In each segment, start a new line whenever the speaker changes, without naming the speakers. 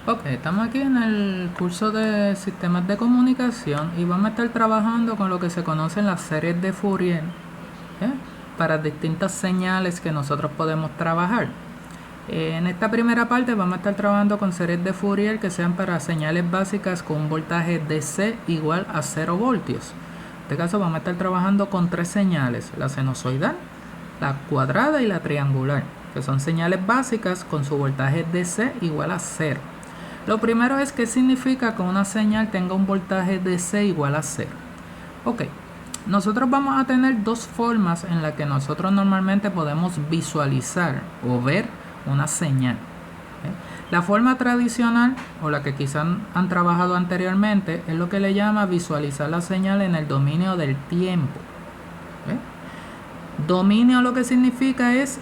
Ok, estamos aquí en el curso de sistemas de comunicación y vamos a estar trabajando con lo que se conocen las series de Fourier, ¿eh? Para distintas señales que nosotros podemos trabajar. En esta primera parte vamos a estar trabajando con series de Fourier que sean para señales básicas con un voltaje DC igual a 0 voltios. En este caso vamos a estar trabajando con tres señales: la sinusoidal, la cuadrada y la triangular, que son señales básicas con su voltaje DC igual a 0. Lo primero es qué significa que una señal tenga un voltaje DC igual a 0. Ok, nosotros vamos a tener dos formas en las que nosotros normalmente podemos visualizar o ver una señal. La forma tradicional, o la que quizás han trabajado anteriormente, es lo que le llama visualizar la señal en el dominio del tiempo. Dominio lo que significa es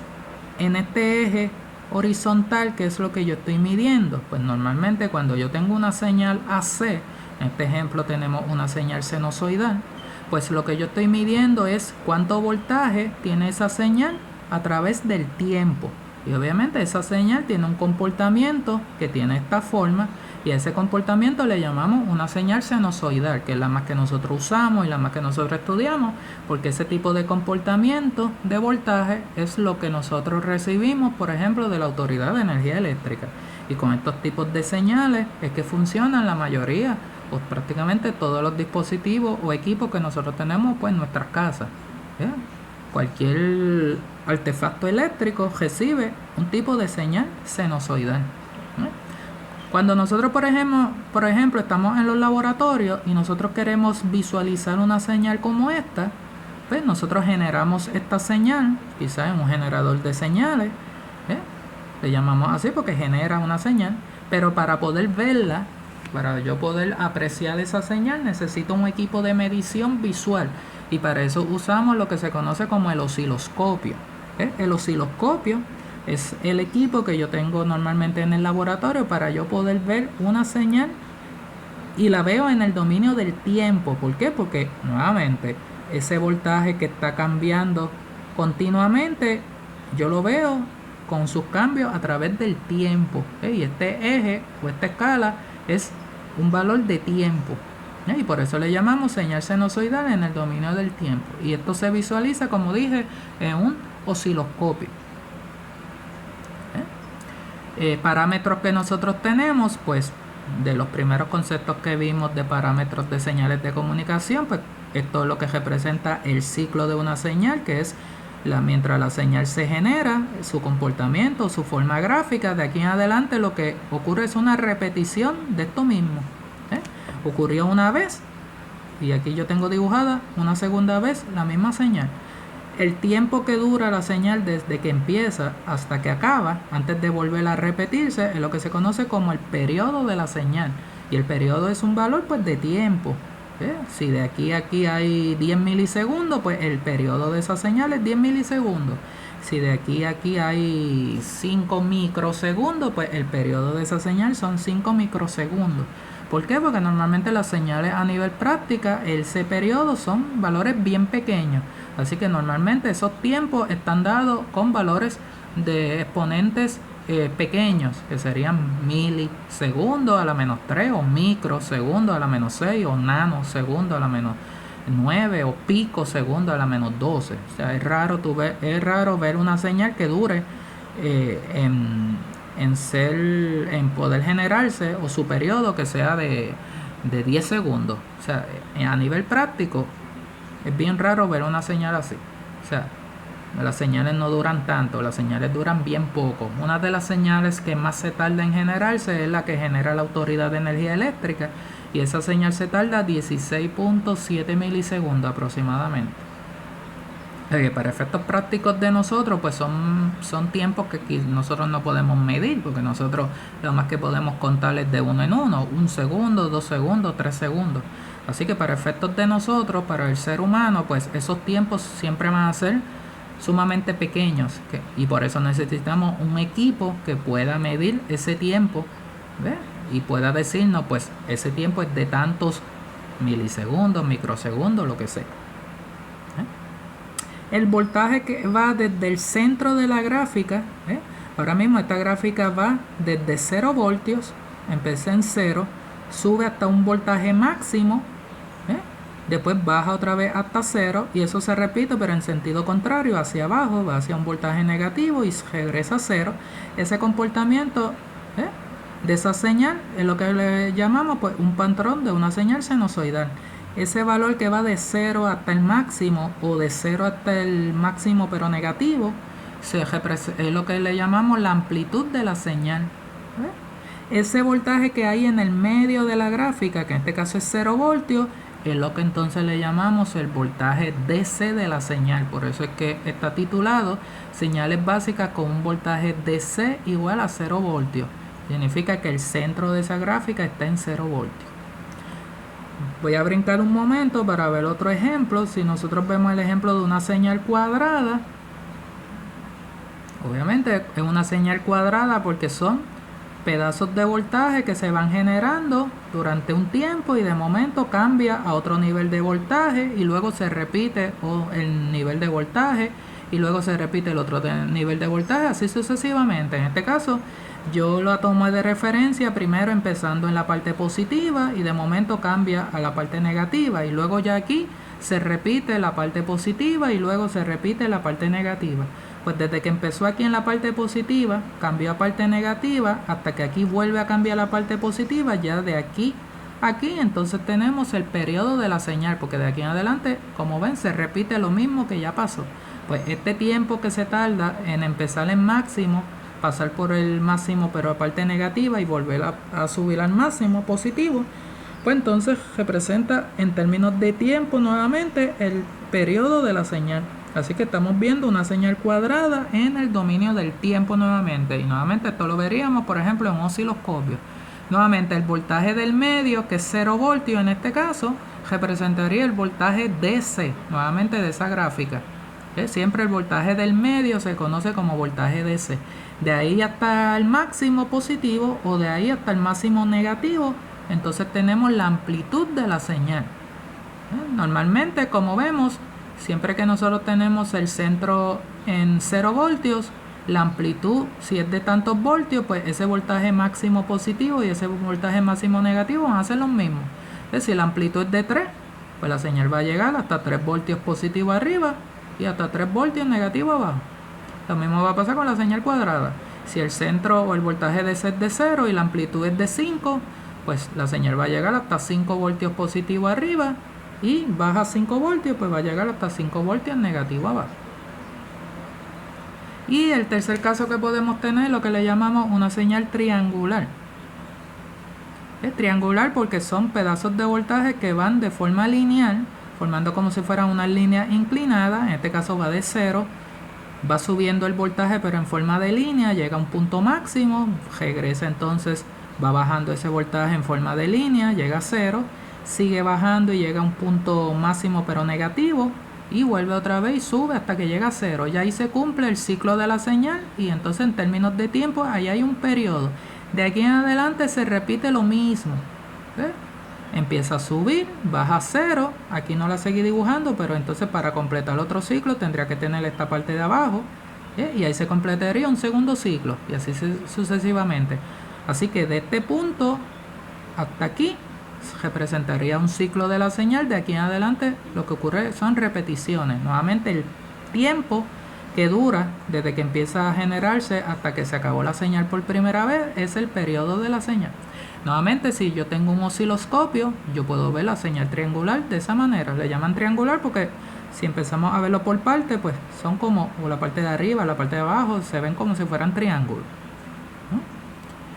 en este eje horizontal, que es lo que yo estoy midiendo. Pues normalmente cuando yo tengo una señal AC, en este ejemplo tenemos una señal sinusoidal, pues lo que yo estoy midiendo es cuánto voltaje tiene esa señal a través del tiempo. Y obviamente esa señal tiene un comportamiento que tiene esta forma, y a ese comportamiento le llamamos una señal sinusoidal, que es la más que nosotros usamos y la más que nosotros estudiamos, porque ese tipo de comportamiento de voltaje es lo que nosotros recibimos, por ejemplo, de la Autoridad de Energía Eléctrica. Y con estos tipos de señales es que funcionan la mayoría, o prácticamente todos los dispositivos o equipos que nosotros tenemos pues en nuestras casas. Cualquier artefacto eléctrico recibe un tipo de señal sinusoidal. Cuando nosotros, por ejemplo, estamos en los laboratorios y nosotros queremos visualizar una señal como esta, pues nosotros generamos esta señal, quizás en un generador de señales, le llamamos así porque genera una señal, pero para poder verla, para yo poder apreciar esa señal, necesito un equipo de medición visual, y para eso usamos lo que se conoce como el osciloscopio. El osciloscopio es el equipo que yo tengo normalmente en el laboratorio para yo poder ver una señal, y la veo en el dominio del tiempo. ¿Por qué? Porque nuevamente ese voltaje que está cambiando continuamente, yo lo veo con sus cambios a través del tiempo. Y este eje o esta escala es un valor de tiempo. Y por eso le llamamos señal sinusoidal en el dominio del tiempo. Y esto se visualiza, como dije, en un osciloscopio. Parámetros que nosotros tenemos, pues de los primeros conceptos que vimos de parámetros de señales de comunicación, pues esto es lo que representa el ciclo de una señal, que es mientras la señal se genera, su comportamiento, su forma gráfica. De aquí en adelante lo que ocurre es una repetición de esto mismo. Ocurrió una vez y aquí yo tengo dibujada una segunda vez la misma señal. El tiempo que dura la señal desde que empieza hasta que acaba, antes de volver a repetirse, es lo que se conoce como el periodo de la señal. Y el periodo es un valor pues de tiempo. Si de aquí a aquí hay 10 milisegundos, pues el periodo de esa señal es 10 milisegundos. Si de aquí a aquí hay 5 microsegundos, pues el periodo de esa señal son 5 microsegundos. ¿Por qué? Porque normalmente las señales a nivel práctica, ese periodo son valores bien pequeños. Así que normalmente esos tiempos están dados con valores de exponentes pequeños, que serían milisegundos a la menos 3, o microsegundos a la menos 6, o nanosegundos a la menos 9, o picosegundos a la menos 12. O sea, es raro ver una señal que dure en poder generarse, o su periodo que sea de 10 segundos. O sea, a nivel práctico es bien raro ver una señal así. O sea, las señales no duran tanto, las señales duran bien poco. Una de las señales que más se tarda en generarse es la que genera la Autoridad de Energía Eléctrica, y esa señal se tarda 16.7 milisegundos aproximadamente. Para efectos prácticos de nosotros, pues son tiempos que nosotros no podemos medir, porque nosotros lo más que podemos contar es de uno en uno, 1 segundo, 2 segundos, 3 segundos. Así que para efectos de nosotros, para el ser humano, pues esos tiempos siempre van a ser sumamente pequeños, y por eso necesitamos un equipo que pueda medir ese tiempo, y pueda decirnos, pues ese tiempo es de tantos milisegundos, microsegundos, lo que sea. El voltaje que va desde el centro de la gráfica, ahora mismo esta gráfica va desde 0 voltios empieza en 0, sube hasta un voltaje máximo, después baja otra vez hasta 0 y eso se repite pero en sentido contrario, hacia abajo, va hacia un voltaje negativo y regresa a 0. Ese comportamiento de esa señal es lo que le llamamos pues un patrón de una señal sinusoidal. Ese valor que va de 0 hasta el máximo o de 0 hasta el máximo pero negativo es lo que le llamamos la amplitud de la señal. Ese voltaje que hay en el medio de la gráfica, que en este caso es 0 voltios, es lo que entonces le llamamos el voltaje DC de la señal. Por eso es que está titulado señales básicas con un voltaje DC igual a 0 voltios. Significa que el centro de esa gráfica está en 0 voltios. Voy a brincar un momento para ver otro ejemplo. Si nosotros vemos el ejemplo de una señal cuadrada, obviamente es una señal cuadrada porque son pedazos de voltaje que se van generando durante un tiempo y de momento cambia a otro nivel de voltaje y luego se repite el nivel de voltaje y luego se repite el otro nivel de voltaje, así sucesivamente. En este caso yo lo tomo de referencia primero empezando en la parte positiva y de momento cambia a la parte negativa y luego ya aquí se repite la parte positiva y luego se repite la parte negativa. Pues desde que empezó aquí en la parte positiva, cambió a parte negativa, hasta que aquí vuelve a cambiar la parte positiva, ya de aquí a aquí, entonces tenemos el periodo de la señal, porque de aquí en adelante, como ven, se repite lo mismo que ya pasó. Pues este tiempo que se tarda en empezar en máximo, pasar por el máximo pero a parte negativa y volver a subir al máximo positivo, pues entonces representa en términos de tiempo nuevamente el periodo de la señal. Así que estamos viendo una señal cuadrada en el dominio del tiempo nuevamente. Y nuevamente esto lo veríamos, por ejemplo, en un osciloscopio. Nuevamente el voltaje del medio, que es 0 voltios en este caso, representaría el voltaje DC, nuevamente de esa gráfica. Siempre el voltaje del medio se conoce como voltaje DC. De ahí hasta el máximo positivo o de ahí hasta el máximo negativo, entonces tenemos la amplitud de la señal. Normalmente, como vemos, siempre que nosotros tenemos el centro en 0 voltios, la amplitud, si es de tantos voltios, pues ese voltaje máximo positivo y ese voltaje máximo negativo van a ser los mismos. Si la amplitud es de 3, pues la señal va a llegar hasta 3 voltios positivo arriba y hasta 3 voltios negativo abajo. Lo mismo va a pasar con la señal cuadrada. Si el centro o el voltaje de es de 0 y la amplitud es de 5, pues la señal va a llegar hasta 5 voltios positivo arriba y baja 5 voltios, pues va a llegar hasta 5 voltios negativo abajo. Y el tercer caso que podemos tener, lo que le llamamos una señal triangular. Es triangular porque son pedazos de voltaje que van de forma lineal, formando como si fuera una línea inclinada. En este caso va de 0, va subiendo el voltaje pero en forma de línea, llega a un punto máximo, regresa entonces, va bajando ese voltaje en forma de línea, llega a 0, sigue bajando y llega a un punto máximo pero negativo y vuelve otra vez y sube hasta que llega a 0. Ya ahí se cumple el ciclo de la señal y entonces en términos de tiempo ahí hay un periodo. De aquí en adelante se repite lo mismo. Empieza a subir, baja a 0, aquí no la seguí dibujando, pero entonces para completar otro ciclo tendría que tener esta parte de abajo, y ahí se completaría un segundo ciclo y así sucesivamente. Así que de este punto hasta aquí representaría un ciclo de la señal. De aquí en adelante lo que ocurre son repeticiones. Nuevamente el tiempo que dura desde que empieza a generarse hasta que se acabó la señal por primera vez es el periodo de la señal. Nuevamente, si yo tengo un osciloscopio, yo puedo ver la señal triangular de esa manera. Le llaman triangular porque si empezamos a verlo por parte, pues son como, o la parte de arriba, la parte de abajo, se ven como si fueran triángulos.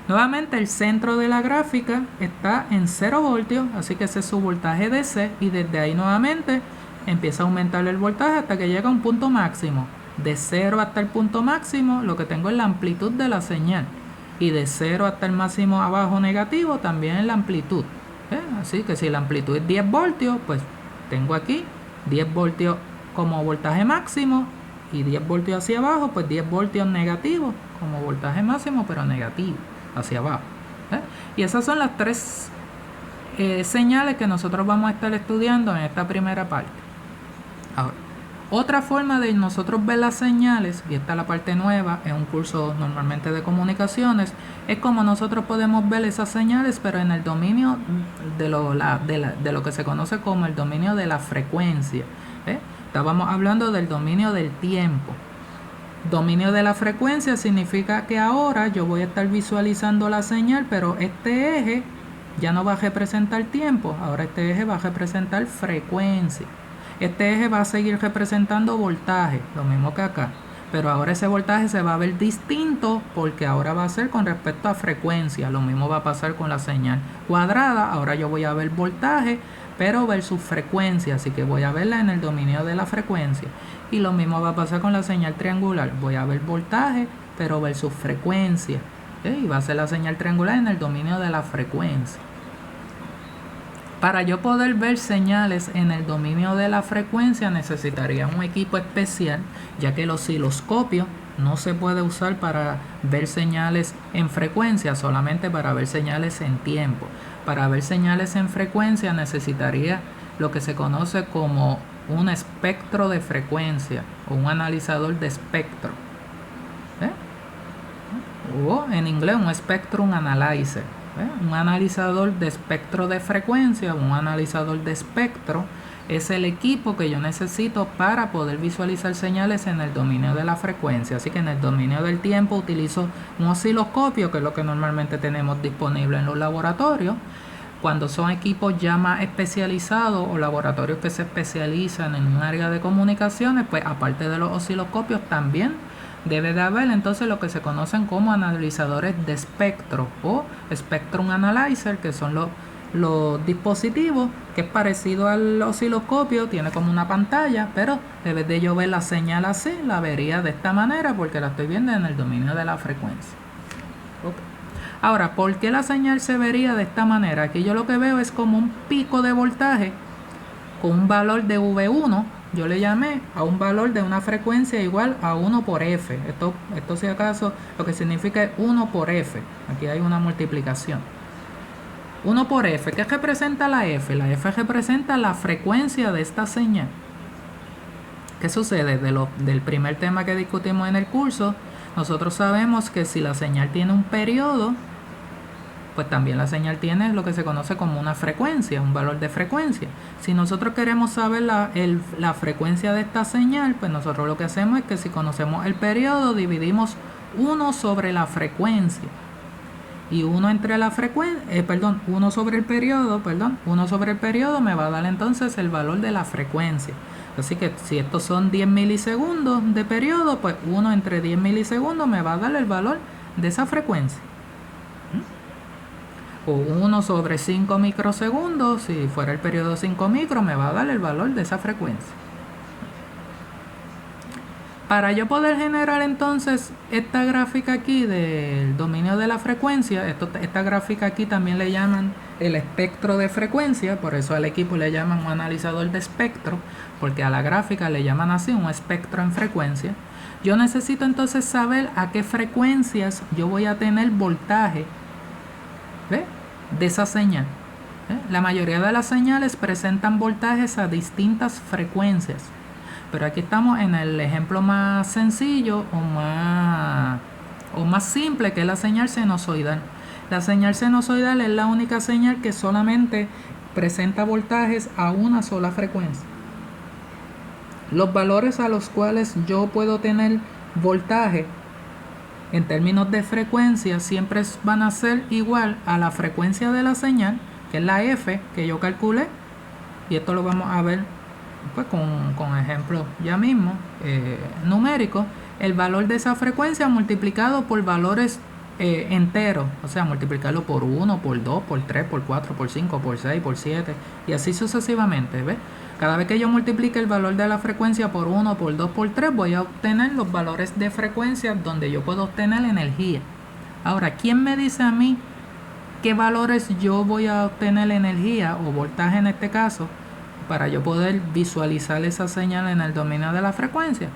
Nuevamente el centro de la gráfica está en 0 voltios, así que ese es su voltaje DC y desde ahí nuevamente empieza a aumentar el voltaje hasta que llega a un punto máximo. De 0 hasta el punto máximo lo que tengo es la amplitud de la señal y de 0 hasta el máximo abajo negativo también es la amplitud. Así que si la amplitud es 10 voltios, pues tengo aquí 10 voltios como voltaje máximo y 10 voltios hacia abajo, pues 10 voltios negativos como voltaje máximo pero negativo hacia abajo. Y esas son las tres señales que nosotros vamos a estar estudiando en esta primera parte. Ahora, Otra forma de nosotros ver las señales, y esta es la parte nueva en un curso normalmente de comunicaciones, es como nosotros podemos ver esas señales, pero en el dominio de lo que se conoce como el dominio de la frecuencia. Estábamos hablando del dominio del tiempo. Dominio de la frecuencia significa que ahora yo voy a estar visualizando la señal, pero este eje ya no va a representar tiempo, ahora este eje va a representar frecuencia. Este eje va a seguir representando voltaje, lo mismo que acá, pero ahora ese voltaje se va a ver distinto porque ahora va a ser con respecto a frecuencia. Lo mismo va a pasar con la señal cuadrada, ahora yo voy a ver voltaje pero versus frecuencia, así que voy a verla en el dominio de la frecuencia. Y lo mismo va a pasar con la señal triangular, voy a ver voltaje pero versus frecuencia, y va a ser la señal triangular en el dominio de la frecuencia. Para yo poder ver señales en el dominio de la frecuencia necesitaría un equipo especial, ya que el osciloscopio no se puede usar para ver señales en frecuencia, solamente para ver señales en tiempo. Para ver señales en frecuencia necesitaría lo que se conoce como un espectro de frecuencia o un analizador de espectro. O en inglés un spectrum analyzer. Un analizador de espectro de frecuencia, un analizador de espectro es el equipo que yo necesito para poder visualizar señales en el dominio de la frecuencia. Así que en el dominio del tiempo utilizo un osciloscopio, que es lo que normalmente tenemos disponible en los laboratorios. Cuando son equipos ya más especializados o laboratorios que se especializan en un área de comunicaciones, pues aparte de los osciloscopios también debe de haber entonces lo que se conocen como analizadores de espectro o spectrum analyzer, que son los dispositivos que es parecido al osciloscopio, tiene como una pantalla, pero debe de yo ver la señal así, la vería de esta manera porque la estoy viendo en el dominio de la frecuencia. Ahora, ¿por qué la señal se vería de esta manera? Aquí yo lo que veo es como un pico de voltaje con un valor de V1. Yo le llamé a un valor de una frecuencia igual a 1 por F. Esto si acaso lo que significa es 1 por F. Aquí hay una multiplicación. 1 por F. ¿Qué representa la F? La F representa la frecuencia de esta señal. ¿Qué sucede? Del primer tema que discutimos en el curso, nosotros sabemos que si la señal tiene un periodo, pues también la señal tiene lo que se conoce como una frecuencia, un valor de frecuencia. Si nosotros queremos saber la frecuencia de esta señal, pues nosotros lo que hacemos es que si conocemos el periodo, dividimos 1 sobre la frecuencia. Y 1 entre la frecuencia, 1 sobre el periodo, 1 sobre el periodo me va a dar entonces el valor de la frecuencia. Así que si estos son 10 milisegundos de periodo, pues 1 entre 10 milisegundos me va a dar el valor de esa frecuencia. O 1 sobre 5 microsegundos, si fuera el periodo 5 micros, me va a dar el valor de esa frecuencia. Para yo poder generar entonces esta gráfica aquí del dominio de la frecuencia, esta gráfica aquí también le llaman el espectro de frecuencia, por eso al equipo le llaman un analizador de espectro, porque a la gráfica le llaman así, un espectro en frecuencia. Yo necesito entonces saber a qué frecuencias yo voy a tener voltaje de esa señal. La mayoría de las señales presentan voltajes a distintas frecuencias, pero aquí estamos en el ejemplo más sencillo o más simple, que es la señal sinusoidal. La señal sinusoidal es la única señal que solamente presenta voltajes a una sola frecuencia. Los valores a los cuales yo puedo tener voltaje en términos de frecuencia siempre van a ser igual a la frecuencia de la señal, que es la F que yo calculé, y esto lo vamos a ver pues con ejemplos ya mismo numéricos. El valor de esa frecuencia multiplicado por valores enteros, o sea, multiplicarlo por 1, por 2, por 3, por 4, por 5, por 6, por 7 y así sucesivamente. ¿Ves? Cada vez que yo multiplique el valor de la frecuencia por 1, por 2, por 3, voy a obtener los valores de frecuencia donde yo puedo obtener energía. Ahora, ¿quién me dice a mí qué valores yo voy a obtener energía o voltaje en este caso para yo poder visualizar esa señal en el dominio de la frecuencia?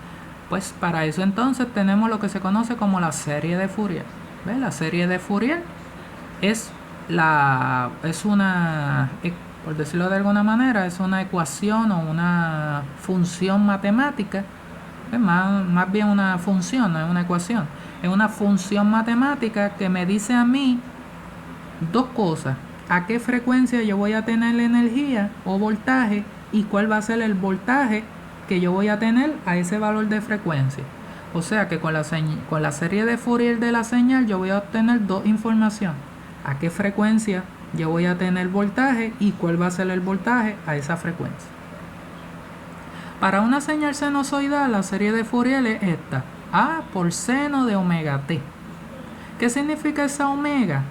Pues para eso entonces tenemos lo que se conoce como la serie de Fourier. ¿Ves? La serie de Fourier es una por decirlo de alguna manera, es una ecuación o una función matemática. Es más bien una función, no es una ecuación. Es una función matemática que me dice a mí dos cosas: a qué frecuencia yo voy a tener la energía o voltaje y cuál va a ser el voltaje que yo voy a tener a ese valor de frecuencia. O sea que con la serie de Fourier de la señal yo voy a obtener dos informaciones: a qué frecuencia yo voy a tener voltaje y cuál va a ser el voltaje a esa frecuencia. Para una señal sinusoidal, la serie de Fourier es esta: A por seno de omega t. ¿Qué significa esa omega?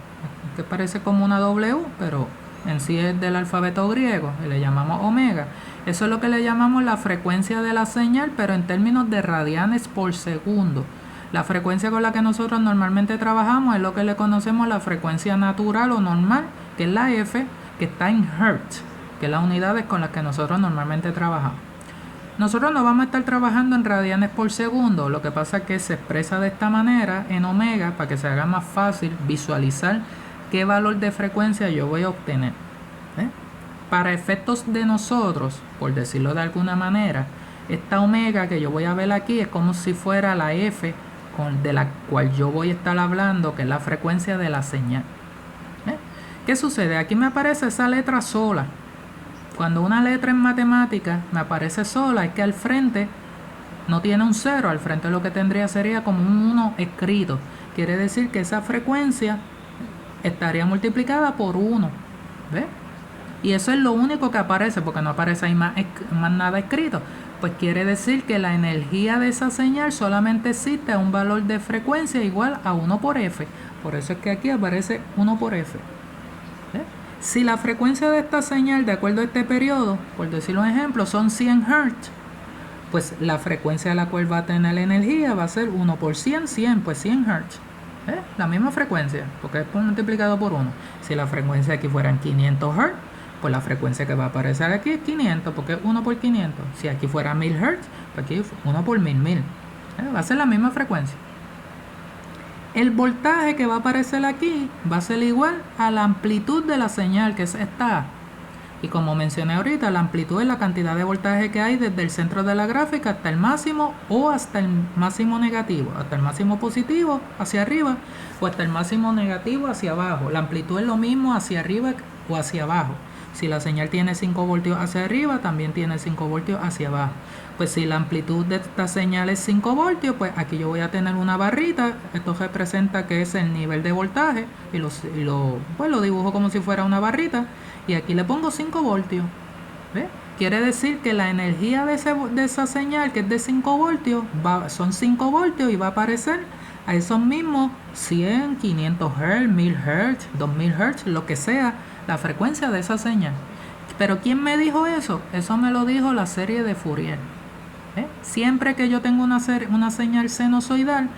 Que parece como una W, pero en sí es del alfabeto griego y le llamamos omega. Eso es lo que le llamamos la frecuencia de la señal, pero en términos de radianes por segundo. La frecuencia con la que nosotros normalmente trabajamos es lo que le conocemos la frecuencia natural o normal, que es la F, que está en Hertz, que es las unidades con las que nosotros normalmente trabajamos. Nosotros no vamos a estar trabajando en radianes por segundo, lo que pasa es que se expresa de esta manera en omega para que se haga más fácil visualizar qué valor de frecuencia yo voy a obtener. Para efectos de nosotros, por decirlo de alguna manera, esta omega que yo voy a ver aquí es como si fuera la F de la cual yo voy a estar hablando, que es la frecuencia de la señal. ¿Qué sucede? Aquí me aparece esa letra sola. Cuando una letra en matemática me aparece sola, es que al frente no tiene un 0, al frente lo que tendría sería como un 1 escrito. Quiere decir que esa frecuencia estaría multiplicada por 1. ¿Ves? Y eso es lo único que aparece, porque no aparece ahí más nada escrito. Pues quiere decir que la energía de esa señal solamente existe a un valor de frecuencia igual a 1 por F. Por eso es que aquí aparece 1 por F. Si la frecuencia de esta señal, de acuerdo a este periodo, por decirlo un ejemplo, son 100 Hz, pues la frecuencia a la cual va a tener la energía va a ser 1 por 100, 100, pues 100 Hz. La misma frecuencia, porque es multiplicado por 1. Si la frecuencia aquí fueran 500 Hz, pues la frecuencia que va a aparecer aquí es 500, porque es 1 por 500. Si aquí fuera 1000 Hz, pues aquí es 1 por 1000. Va a ser la misma frecuencia. El voltaje que va a aparecer aquí va a ser igual a la amplitud de la señal, que es esta A. Y como mencioné ahorita, la amplitud es la cantidad de voltaje que hay desde el centro de la gráfica hasta el máximo o hasta el máximo negativo, hasta el máximo positivo hacia arriba o hasta el máximo negativo hacia abajo. La amplitud es lo mismo hacia arriba o hacia abajo. Si la señal tiene 5 voltios hacia arriba, también tiene 5 voltios hacia abajo. Pues si la amplitud de esta señal es 5 voltios, pues aquí yo voy a tener una barrita. Esto representa que es el nivel de voltaje y lo dibujo como si fuera una barrita. Y aquí le pongo 5 voltios. ¿Ves? Quiere decir que la energía de esa señal, que es de 5 voltios, son 5 voltios y va a aparecer a esos mismos 100, 500 Hz, 1000 Hz, 2000 Hz, lo que sea, la frecuencia de esa señal. Pero ¿quién me dijo eso? Eso me lo dijo la serie de Fourier. Siempre que yo tengo una señal sinusoidal,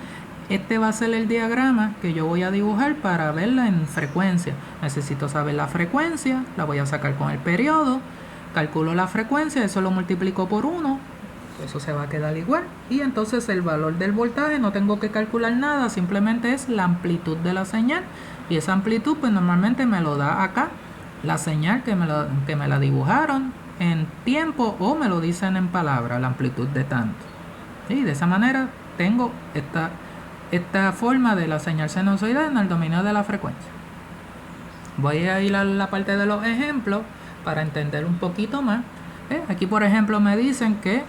este va a ser el diagrama que yo voy a dibujar para verla en frecuencia. Necesito saber la frecuencia, la voy a sacar con el periodo, calculo la frecuencia, eso lo multiplico por 1, eso se va a quedar igual. Y entonces el valor del voltaje no tengo que calcular nada, simplemente es la amplitud de la señal. Y esa amplitud pues normalmente me lo da acá, la señal que me la dibujaron en tiempo o me lo dicen en palabras, la amplitud de tanto. Y de esa manera tengo esta forma de la señal sinusoidal en el dominio de la frecuencia. Voy a ir a la parte de los ejemplos para entender un poquito más. Aquí por ejemplo me dicen que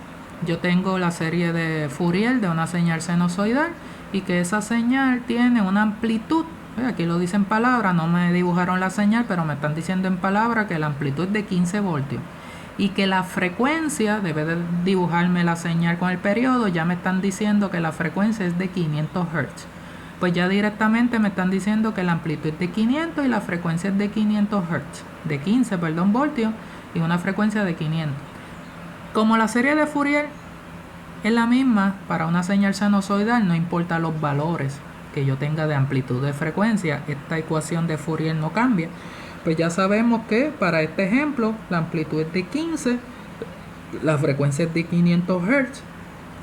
yo tengo la serie de Fourier de una señal sinusoidal y que esa señal tiene una amplitud. Aquí lo dice en palabras, no me dibujaron la señal, pero me están diciendo en palabras que la amplitud es de 15 voltios. Y que la frecuencia, debe de dibujarme la señal con el periodo, ya me están diciendo que la frecuencia es de 500 Hz. Pues ya directamente me están diciendo que la amplitud es de 500 y la frecuencia es de 500 Hz. De 15, voltios y una frecuencia de 500. Como la serie de Fourier es la misma para una señal sinusoidal, no importa los valores que yo tenga de amplitud de frecuencia, esta ecuación de Fourier no cambia. Pues ya sabemos que para este ejemplo la amplitud es de 15, la frecuencia es de 500 Hz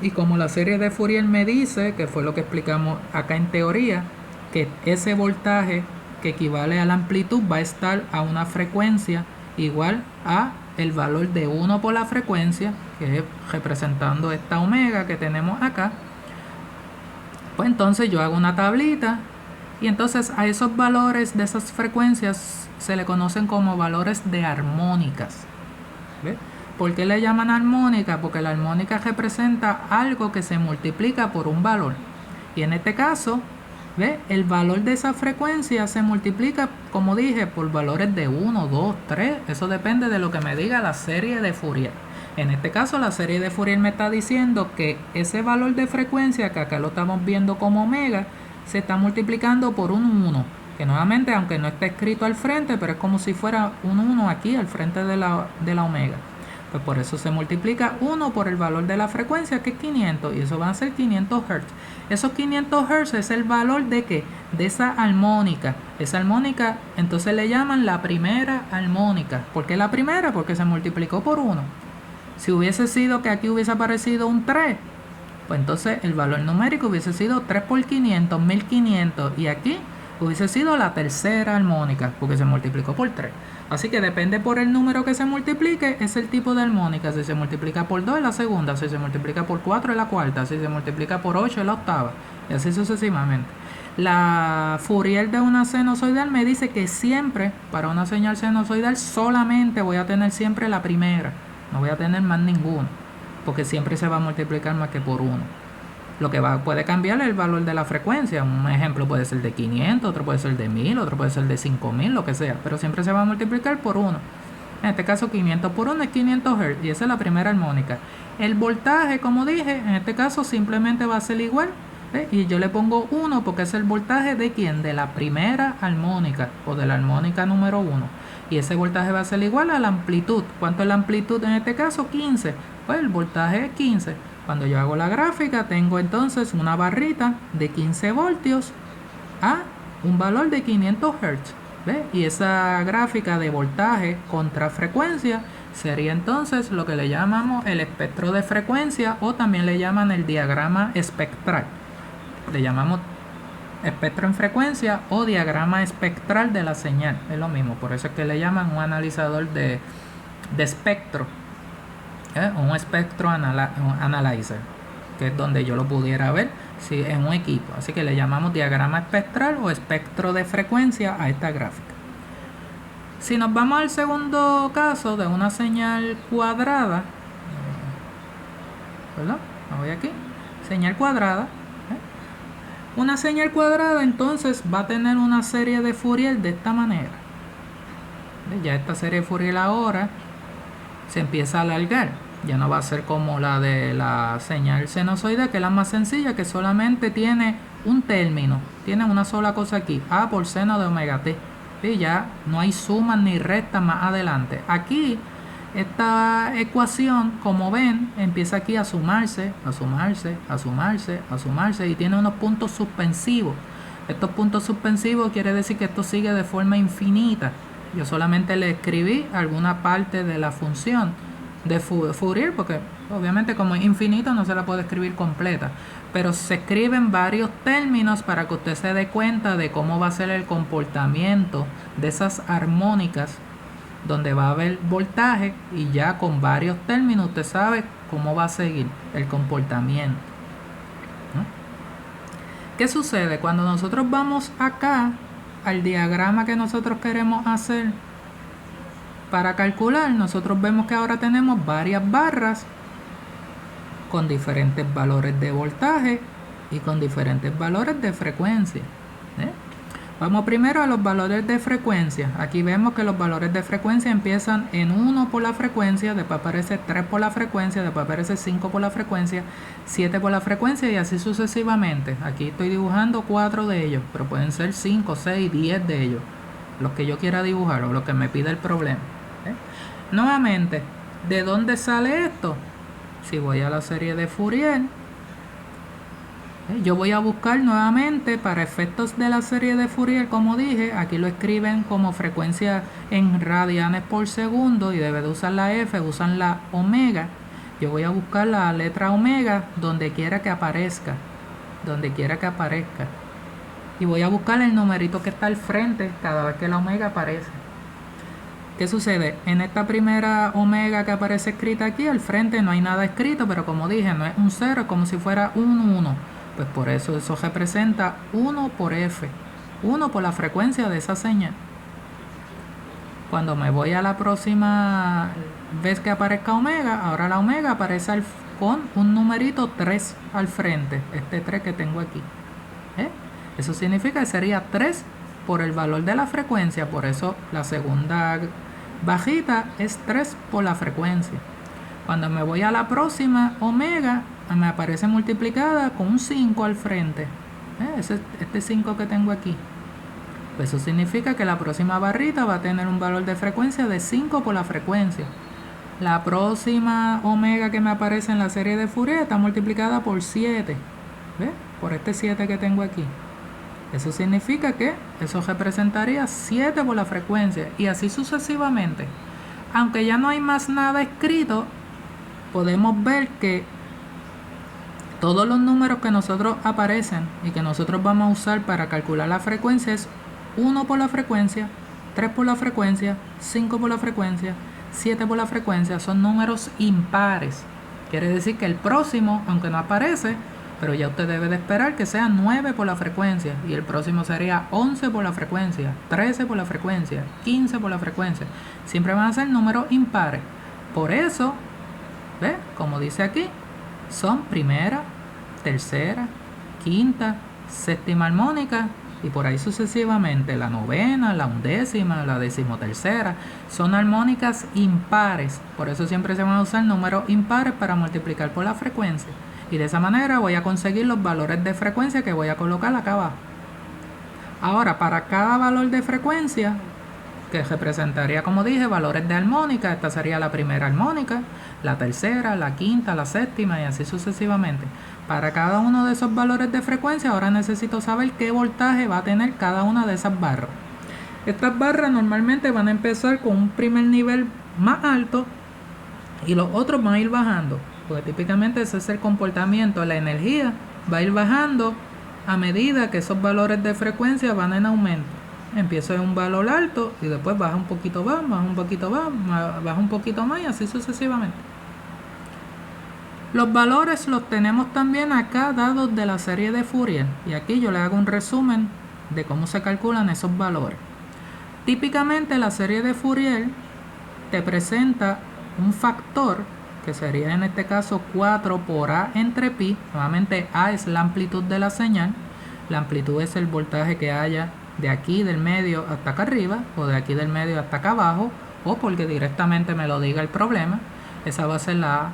y como la serie de Fourier me dice, que fue lo que explicamos acá en teoría, que ese voltaje que equivale a la amplitud va a estar a una frecuencia igual a el valor de 1 por la frecuencia, que es representando esta omega que tenemos acá. Pues entonces yo hago una tablita y entonces a esos valores de esas frecuencias se le conocen como valores de armónicas. ¿Ve? ¿Por qué le llaman armónica? Porque la armónica representa algo que se multiplica por un valor. Y en este caso, ¿ve? El valor de esa frecuencia se multiplica, como dije, por valores de 1, 2, 3. Eso depende de lo que me diga la serie de Fourier. En este caso, la serie de Fourier me está diciendo que ese valor de frecuencia, que acá lo estamos viendo como omega, se está multiplicando por un 1. Que nuevamente, aunque no está escrito al frente, pero es como si fuera un 1 aquí al frente de la omega. Pues por eso se multiplica 1 por el valor de la frecuencia, que es 500, y eso va a ser 500 Hz. Esos 500 Hz es el valor de ¿qué? De esa armónica. Esa armónica, entonces le llaman la primera armónica. ¿Por qué la primera? Porque se multiplicó por 1. Si hubiese sido que aquí hubiese aparecido un 3, pues entonces el valor numérico hubiese sido 3 por 500, 1500, y aquí hubiese sido la tercera armónica, porque se multiplicó por 3. Así que depende por el número que se multiplique, es el tipo de armónica. Si se multiplica por 2 es la segunda, si se multiplica por 4 es la cuarta, si se multiplica por 8 es la octava, y así sucesivamente. La Fourier de una sinusoidal me dice que siempre, para una señal sinusoidal, solamente voy a tener siempre la primera, no voy a tener más ninguno, porque siempre se va a multiplicar más que por 1. Lo que puede cambiar es el valor de la frecuencia. Un ejemplo puede ser de 500, otro puede ser de 1000, otro puede ser de 5000, lo que sea, pero siempre se va a multiplicar por 1. En este caso 500 por 1 es 500 Hz, y esa es la primera armónica. El voltaje, como dije, en este caso simplemente va a ser igual, ¿ve? Y yo le pongo 1 porque es el voltaje de ¿quién? De la primera armónica, o de la armónica número 1. Y ese voltaje va a ser igual a la amplitud. ¿Cuánto es la amplitud en este caso? 15. Pues el voltaje es 15. Cuando yo hago la gráfica, tengo entonces una barrita de 15 voltios a un valor de 500 Hz. ¿Ve? Y esa gráfica de voltaje contra frecuencia sería entonces lo que le llamamos el espectro de frecuencia, o también le llaman el diagrama espectral. Le llamamos espectro en frecuencia o diagrama espectral de la señal. Es lo mismo, por eso es que le llaman un analizador de espectro. Un espectro analyzer, que es donde yo lo pudiera ver en un equipo. Así que le llamamos diagrama espectral o espectro de frecuencia a esta gráfica. Si nos vamos al segundo caso de una señal cuadrada, ¿verdad? Me voy aquí, señal cuadrada. Una señal cuadrada entonces va a tener una serie de Fourier de esta manera. Ya esta serie de Fourier ahora se empieza a alargar. Ya no va a ser como la de la señal sinusoidal, que es la más sencilla, que solamente tiene un término, tiene una sola cosa aquí, a por seno de omega t, y ya no hay sumas ni restas más adelante. Aquí esta ecuación, como ven, empieza aquí a sumarse, a sumarse, a sumarse, a sumarse, y tiene unos puntos suspensivos. Estos puntos suspensivos quiere decir que esto sigue de forma infinita. Yo solamente le escribí alguna parte de la función de Fourier, porque obviamente como es infinito no se la puede escribir completa, pero se escriben varios términos para que usted se dé cuenta de cómo va a ser el comportamiento de esas armónicas, donde va a haber voltaje, y ya con varios términos usted sabe cómo va a seguir el comportamiento, ¿no? ¿Qué sucede? Cuando nosotros vamos acá al diagrama que nosotros queremos hacer para calcular, nosotros vemos que ahora tenemos varias barras con diferentes valores de voltaje y con diferentes valores de frecuencia. Vamos primero a los valores de frecuencia. Aquí vemos que los valores de frecuencia empiezan en 1 por la frecuencia, después aparece 3 por la frecuencia, después aparece 5 por la frecuencia, 7 por la frecuencia, y así sucesivamente. Aquí estoy dibujando 4 de ellos, pero pueden ser 5, 6, 10 de ellos, los que yo quiera dibujar o los que me pida el problema. Nuevamente, ¿de dónde sale esto? Si voy a la serie de Fourier, yo voy a buscar nuevamente para efectos de la serie de Fourier, como dije, aquí lo escriben como frecuencia en radianes por segundo, y debe de usar la F, usan la omega. Yo voy a buscar la letra omega donde quiera que aparezca, y voy a buscar el numerito que está al frente cada vez que la omega aparece. ¿Qué sucede? En esta primera omega que aparece escrita aquí, al frente no hay nada escrito, pero como dije, no es un 0, es como si fuera un 1. Pues por eso representa 1 por f, 1 por la frecuencia de esa señal. Cuando me voy a la próxima vez que aparezca omega, ahora la omega aparece con un numerito 3 al frente, este 3 que tengo aquí. Eso significa que sería 3 por el valor de la frecuencia, por eso la segunda bajita es 3 por la frecuencia. Cuando me voy a la próxima omega, me aparece multiplicada con un 5 al frente. Este 5 que tengo aquí. Pues eso significa que la próxima barrita va a tener un valor de frecuencia de 5 por la frecuencia. La próxima omega que me aparece en la serie de Fourier está multiplicada por 7. ¿Ves? Por este 7 que tengo aquí. Eso significa que eso representaría 7 por la frecuencia. Y así sucesivamente. Aunque ya no hay más nada escrito, podemos ver que todos los números que nosotros aparecen y que nosotros vamos a usar para calcular la frecuencia es 1 por la frecuencia, 3 por la frecuencia, 5 por la frecuencia, 7 por la frecuencia. Son números impares. Quiere decir que el próximo, aunque no aparece, pero ya usted debe de esperar que sea 9 por la frecuencia. Y el próximo sería 11 por la frecuencia, 13 por la frecuencia, 15 por la frecuencia. Siempre van a ser números impares. Por eso, ¿ve? Como dice aquí, son primera, tercera, quinta, séptima armónica y por ahí sucesivamente. La novena, la undécima, la decimotercera son armónicas impares. Por eso siempre se van a usar números impares para multiplicar por la frecuencia. Y de esa manera voy a conseguir los valores de frecuencia que voy a colocar acá abajo. Ahora, para cada valor de frecuencia, que representaría, como dije, valores de armónica, esta sería la primera armónica, la tercera, la quinta, la séptima y así sucesivamente. Para cada uno de esos valores de frecuencia, ahora necesito saber qué voltaje va a tener cada una de esas barras. Estas barras normalmente van a empezar con un primer nivel más alto y los otros van a ir bajando, porque típicamente ese es el comportamiento. La energía va a ir bajando a medida que esos valores de frecuencia van en aumento. Empiezo en un valor alto y después baja un poquito más, baja un poquito más, baja un poquito más y así sucesivamente. Los valores los tenemos también acá dados de la serie de Fourier. Y aquí yo le hago un resumen de cómo se calculan esos valores. Típicamente la serie de Fourier te presenta un factor que sería en este caso 4 por A entre pi. Nuevamente A es la amplitud de la señal. La amplitud es el voltaje que haya de aquí del medio hasta acá arriba o de aquí del medio hasta acá abajo, o porque directamente me lo diga el problema. Esa va a ser la A,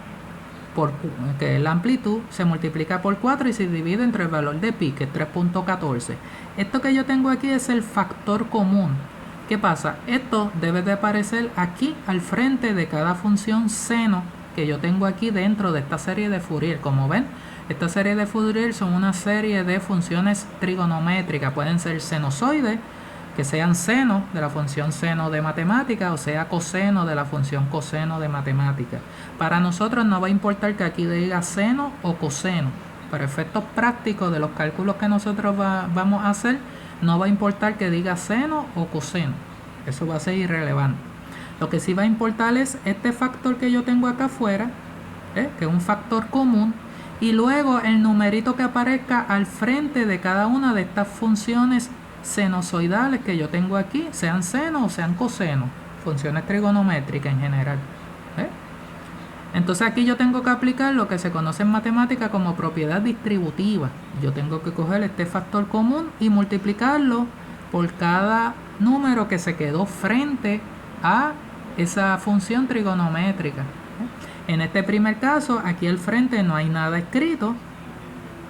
que es la amplitud, se multiplica por 4 y se divide entre el valor de pi, que es 3.14. Esto que yo tengo aquí es el factor común. ¿Qué pasa? Esto debe de aparecer aquí al frente de cada función seno que yo tengo aquí dentro de esta serie de Fourier. Como ven, esta serie de Fourier son una serie de funciones trigonométricas. Pueden ser sinusoides, que sean seno de la función seno de matemática, o sea coseno de la función coseno de matemática. Para nosotros no va a importar que aquí diga seno o coseno. Para efectos prácticos de los cálculos que nosotros vamos a hacer, no va a importar que diga seno o coseno. Eso va a ser irrelevante. Lo que sí va a importar es este factor que yo tengo acá afuera, que es un factor común, y luego el numerito que aparezca al frente de cada una de estas funciones sinusoidales que yo tengo aquí, sean seno o sean coseno, funciones trigonométricas en general. Entonces aquí yo tengo que aplicar lo que se conoce en matemática como propiedad distributiva. Yo tengo que coger este factor común y multiplicarlo por cada número que se quedó frente a esa función trigonométrica. En este primer caso, aquí al frente no hay nada escrito,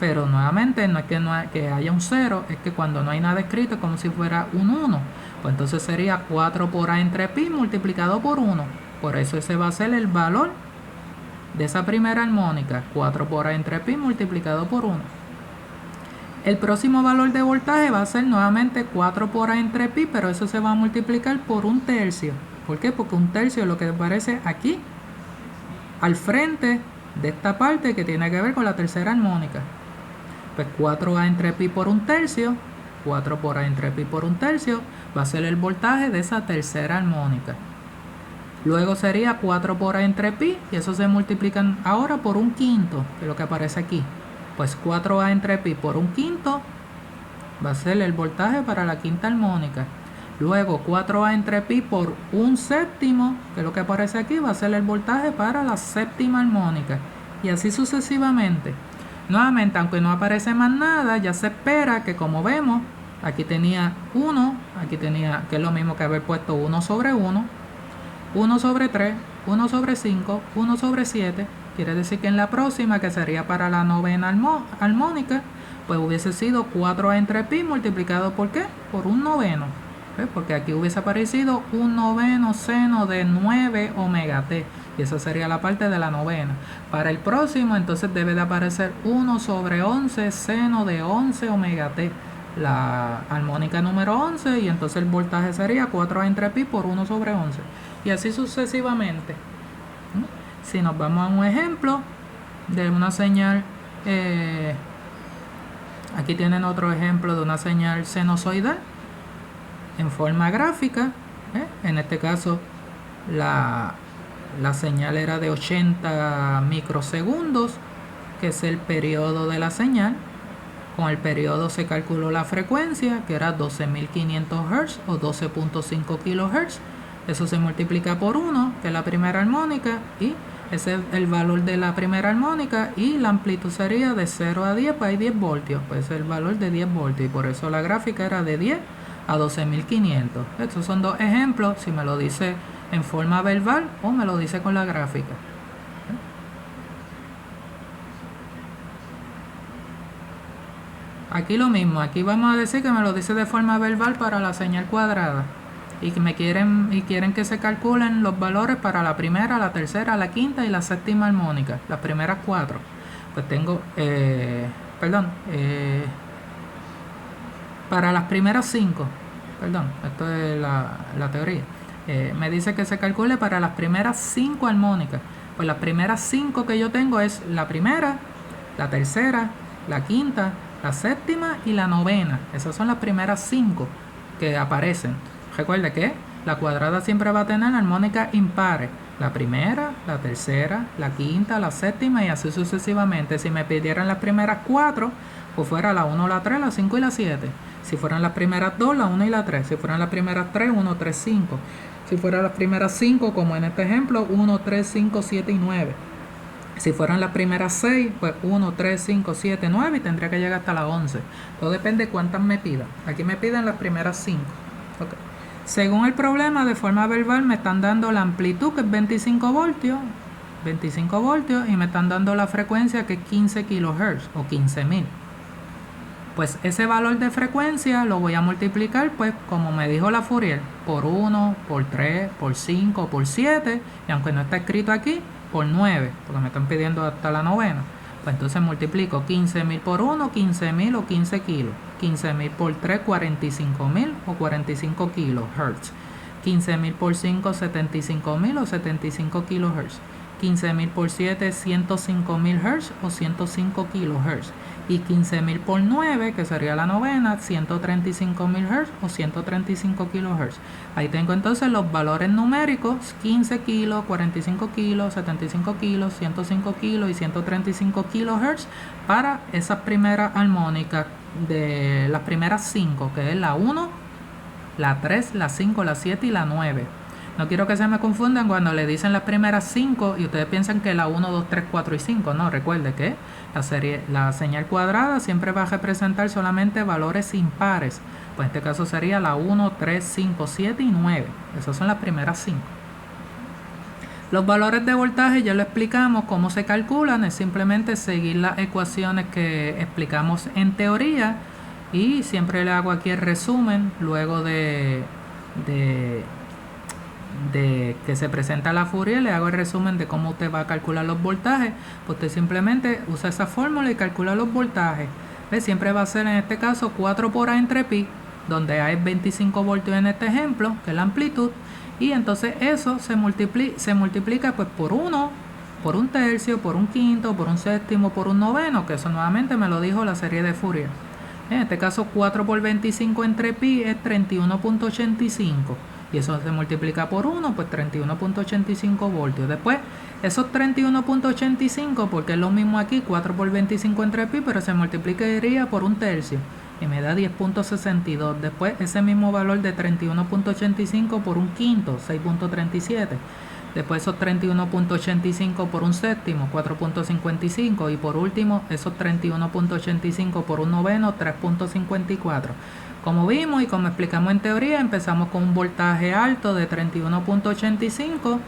pero nuevamente no es que haya un 0, es que cuando no hay nada escrito es como si fuera un 1. Pues entonces sería 4 por A entre pi multiplicado por 1. Por eso ese va a ser el valor de esa primera armónica, 4 por A entre pi multiplicado por 1. El próximo valor de voltaje va a ser nuevamente 4 por A entre pi, pero eso se va a multiplicar por 1/3. ¿Por qué? Porque 1/3 es lo que aparece aquí, al frente de esta parte que tiene que ver con la tercera armónica. Pues 4A entre pi por 1/3, 4 por A entre pi por 1/3 va a ser el voltaje de esa tercera armónica. Luego sería 4 por A entre pi, y eso se multiplican ahora por un quinto, que es lo que aparece aquí. Pues 4A entre pi por un quinto va a ser el voltaje para la quinta armónica. Luego 4A entre pi por un séptimo, que es lo que aparece aquí, va a ser el voltaje para la séptima armónica. Y así sucesivamente. Nuevamente, aunque no aparece más nada, ya se espera que, como vemos, aquí tenía 1, aquí tenía, que es lo mismo que haber puesto 1 sobre 1, 1 sobre 3, 1 sobre 5, 1 sobre 7. Quiere decir que en la próxima, que sería para la novena armónica, pues hubiese sido 4A entre pi multiplicado por ¿qué? Por un noveno. ¿Ves? Porque aquí hubiese aparecido un noveno seno de 9 omega t. Y esa sería la parte de la novena. Para el próximo, entonces debe de aparecer 1 sobre 11 seno de 11 omega t. La armónica número 11. Y entonces el voltaje sería 4A entre pi por 1 sobre 11. Y así sucesivamente. Si nos vamos a un ejemplo de una señal... aquí tienen otro ejemplo de una señal sinusoidal en forma gráfica. En este caso la señal era de 80 microsegundos, que es el periodo de la señal. Con el periodo se calculó la frecuencia, que era 12.500 Hz o 12.5 kHz. Eso se multiplica por 1, que es la primera armónica, y ese es el valor de la primera armónica, y la amplitud sería de 0 a 10, pues hay 10 voltios, pues es el valor de 10 voltios, y por eso la gráfica era de 10 a 12.500. Estos son dos ejemplos, si me lo dice en forma verbal o me lo dice con la gráfica. Aquí lo mismo, aquí vamos a decir que me lo dice de forma verbal para la señal cuadrada. Y que quieren que se calculen los valores para la primera, la tercera, la quinta y la séptima armónica, las primeras 4. Pues tengo, para las primeras 5, esto es la teoría. Me dice que se calcule para las primeras 5 armónicas. Pues las primeras 5 que yo tengo es la primera, la tercera, la quinta, la séptima y la novena. Esas son las primeras 5 que aparecen. Recuerda que la cuadrada siempre va a tener armónicas impares. La primera, la tercera, la quinta, la séptima y así sucesivamente. Si me pidieran las primeras 4, pues fuera la 1, la 3, la 5 y la 7. Si fueran las primeras 2, la 1 y la 3. Si fueran las primeras 3, 1, 3, 5. Si fueran las primeras 5, como en este ejemplo, 1, 3, 5, 7 y 9. Si fueran las primeras 6, pues 1, 3, 5, 7, 9 y tendría que llegar hasta la 11. Todo depende de cuántas me pidan. Aquí me piden las primeras 5. Okay. Según el problema, de forma verbal me están dando la amplitud, que es 25 voltios, y me están dando la frecuencia, que es 15 kHz o 15.000. Pues ese valor de frecuencia lo voy a multiplicar, pues como me dijo la Fourier, por 1, por 3, por 5, por 7, y aunque no está escrito aquí, por 9, porque me están pidiendo hasta la novena. Pues entonces multiplico 15.000 por 1, 15.000 o 15 kilos. 15.000 por 3, 45.000 o 45 kilohertz. 15.000 por 5, 75.000 o 75 kilohertz. 15.000 por 7, 105.000 Hz o 105 kHz. Y 15.000 por 9, que sería la novena, 135.000 Hz o 135 kHz. Ahí tengo entonces los valores numéricos: 15 kilos, 45 kilos, 75 kilos, 105 kilos y 135 kHz para esas primeras armónicas de las primeras 5, que es la 1, la 3, la 5, la 7 y la 9. No quiero que se me confundan cuando le dicen las primeras 5 y ustedes piensan que la 1, 2, 3, 4 y 5. No, recuerde que la señal cuadrada siempre va a representar solamente valores impares. Pues en este caso sería la 1, 3, 5, 7 y 9. Esas son las primeras 5. Los valores de voltaje ya lo explicamos cómo se calculan. Es simplemente seguir las ecuaciones que explicamos en teoría. Y siempre le hago aquí el resumen luego de que se presenta la Fourier. Le hago el resumen de cómo usted va a calcular los voltajes. Pues usted simplemente usa esa fórmula y calcula los voltajes. ¿Ves? Siempre va a ser en este caso 4 por A entre pi, donde A es 25 voltios en este ejemplo, que es la amplitud. Y entonces eso se multiplica pues por 1, por un tercio, por un quinto, por un séptimo, por un noveno, que eso nuevamente me lo dijo la serie de Fourier. En este caso 4 por 25 entre pi es 31.85. y eso se multiplica por 1, pues 31.85 voltios. Después, esos 31.85, porque es lo mismo aquí, 4 por 25 entre pi, pero se multiplicaría por un tercio y me da 10.62. Después, ese mismo valor de 31.85 por un quinto, 6.37. Después esos 31.85 por un séptimo, 4.55. Y por último, esos 31.85 por un noveno, 3.54. Como vimos y como explicamos en teoría, empezamos con un voltaje alto de 31.85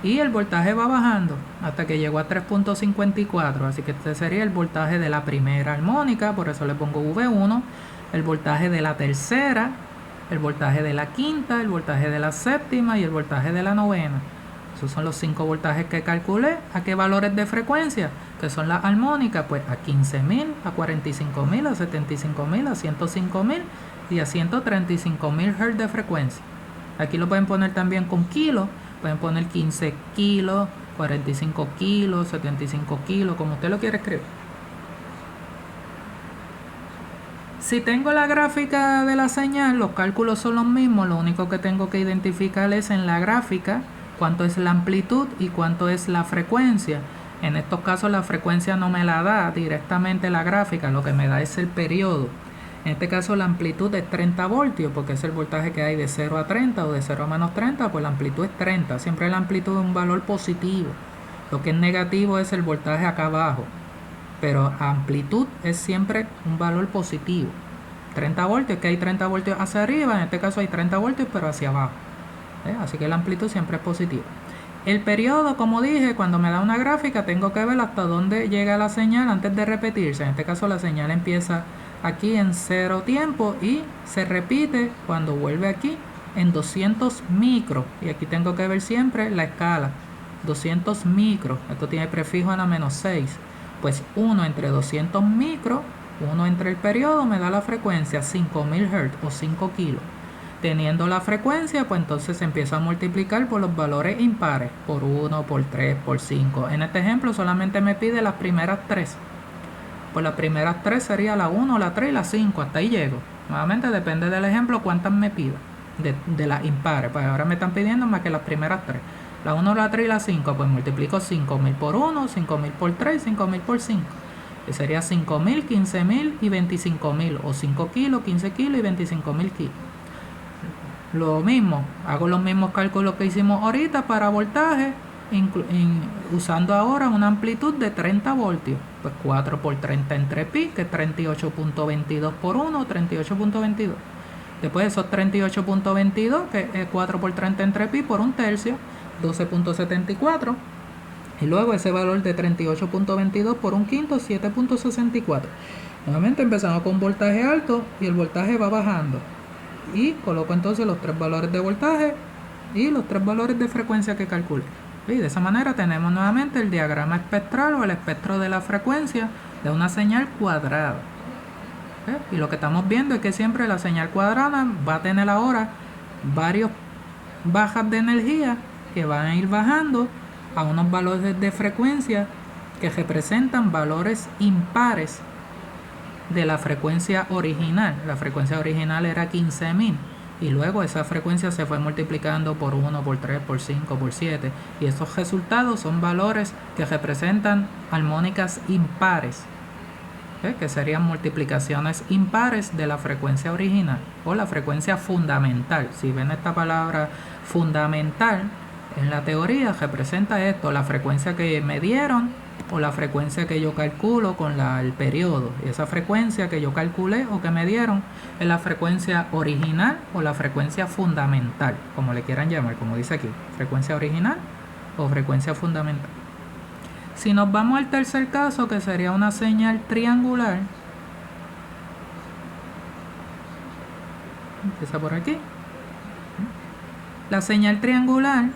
y el voltaje va bajando hasta que llegó a 3.54. Así que este sería el voltaje de la primera armónica, por eso le pongo V1, el voltaje de la tercera, el voltaje de la quinta, el voltaje de la séptima y el voltaje de la novena. Esos son los 5 voltajes que calculé. ¿A qué valores de frecuencia? Que son las armónicas, pues a 15.000, a 45.000, a 75.000, a 105.000 y a 135.000 Hz de frecuencia. Aquí lo pueden poner también con kilos. Pueden poner 15 kilos, 45 kilos, 75 kilos, como usted lo quiere escribir. Si tengo la gráfica de la señal, los cálculos son los mismos. Lo único que tengo que identificar es en la gráfica cuánto es la amplitud y cuánto es la frecuencia. En estos casos la frecuencia no me la da directamente la gráfica, lo que me da es el periodo. En este caso la amplitud es 30 voltios porque es el voltaje que hay de 0 a 30 o de 0 a menos 30, pues la amplitud es 30. Siempre la amplitud es un valor positivo. Lo que es negativo es el voltaje acá abajo. Pero amplitud es siempre un valor positivo. 30 voltios, que hay 30 voltios hacia arriba, en este caso hay 30 voltios pero hacia abajo. Así que la amplitud siempre es positiva. El periodo, como dije, cuando me da una gráfica tengo que ver hasta dónde llega la señal antes de repetirse. En este caso la señal empieza aquí en 0 tiempo y se repite cuando vuelve aquí en 200 micros. Y aquí tengo que ver siempre la escala. 200 micros. Esto tiene prefijo en la menos 6. Pues 1 entre 200 micros, 1 entre el periodo me da la frecuencia 5.000 Hz o 5 kilos. Teniendo la frecuencia, pues entonces se empieza a multiplicar por los valores impares, por 1, por 3, por 5. En este ejemplo solamente me pide las primeras 3. Pues las primeras 3 sería la 1, la 3 y la 5. Hasta ahí llego. Nuevamente depende del ejemplo cuántas me pida de las impares. Pues ahora me están pidiendo más que las primeras 3. La 1, la 3 y la 5. Pues multiplico 5.000 por 1, 5.000 por 3, 5.000 por 5. Que sería 5.000, 15.000 y 25.000. O 5 kilos, 15 kilos y 25.000 kilos. Lo mismo, hago los mismos cálculos que hicimos ahorita para voltaje, usando ahora una amplitud de 30 voltios. Pues 4 por 30 entre pi, que es 38.22 por 1, 38.22. Después esos 38.22, que es 4 por 30 entre pi por un tercio, 12.74. Y luego ese valor de 38.22 por un quinto, 7.64. Nuevamente empezamos con voltaje alto y el voltaje va bajando. Y coloco entonces los 3 valores de voltaje y los 3 valores de frecuencia que calculé. Y de esa manera tenemos nuevamente el diagrama espectral o el espectro de la frecuencia de una señal cuadrada. Y lo que estamos viendo es que siempre la señal cuadrada va a tener ahora varios bajas de energía que van a ir bajando a unos valores de frecuencia que representan valores impares de la frecuencia original. La frecuencia original era 15.000 y luego esa frecuencia se fue multiplicando por 1, por 3, por 5, por 7 y esos resultados son valores que representan armónicas impares, que serían multiplicaciones impares de la frecuencia original o la frecuencia fundamental. Si ven esta palabra fundamental en la teoría, representa esto, la frecuencia que me dieron o la frecuencia que yo calculo con el periodo. Y esa frecuencia que yo calculé o que me dieron es la frecuencia original o la frecuencia fundamental, como le quieran llamar, como dice aquí, frecuencia original o frecuencia fundamental. Si nos vamos al tercer caso, que sería una señal triangular, empieza por aquí. La señal triangular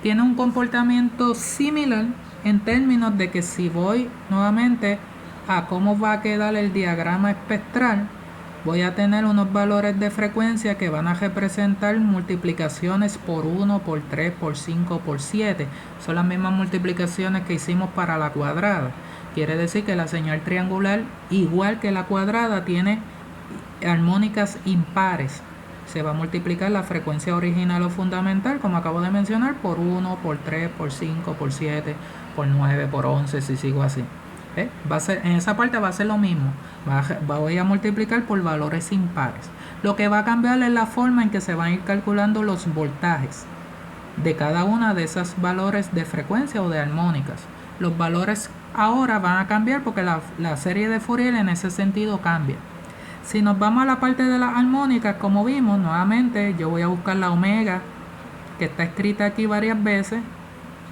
tiene un comportamiento similar en términos de que si voy nuevamente a cómo va a quedar el diagrama espectral, voy a tener unos valores de frecuencia que van a representar multiplicaciones por 1, por 3, por 5, por 7. Son las mismas multiplicaciones que hicimos para la cuadrada. Quiere decir que la señal triangular, igual que la cuadrada, tiene armónicas impares. se va a multiplicar la frecuencia original o fundamental, como acabo de mencionar, por 1, por 3, por 5, por 7, por 9, por 11, si sigo así. Va a ser, en esa parte va a ser lo mismo. Voy a multiplicar por valores impares. Lo que va a cambiar es la forma en que se van a ir calculando los voltajes de cada una de esos valores de frecuencia o de armónicas. Los valores ahora van a cambiar porque la serie de Fourier en ese sentido cambia. Si nos vamos a la parte de las armónicas, como vimos, nuevamente yo voy a buscar la omega, que está escrita aquí varias veces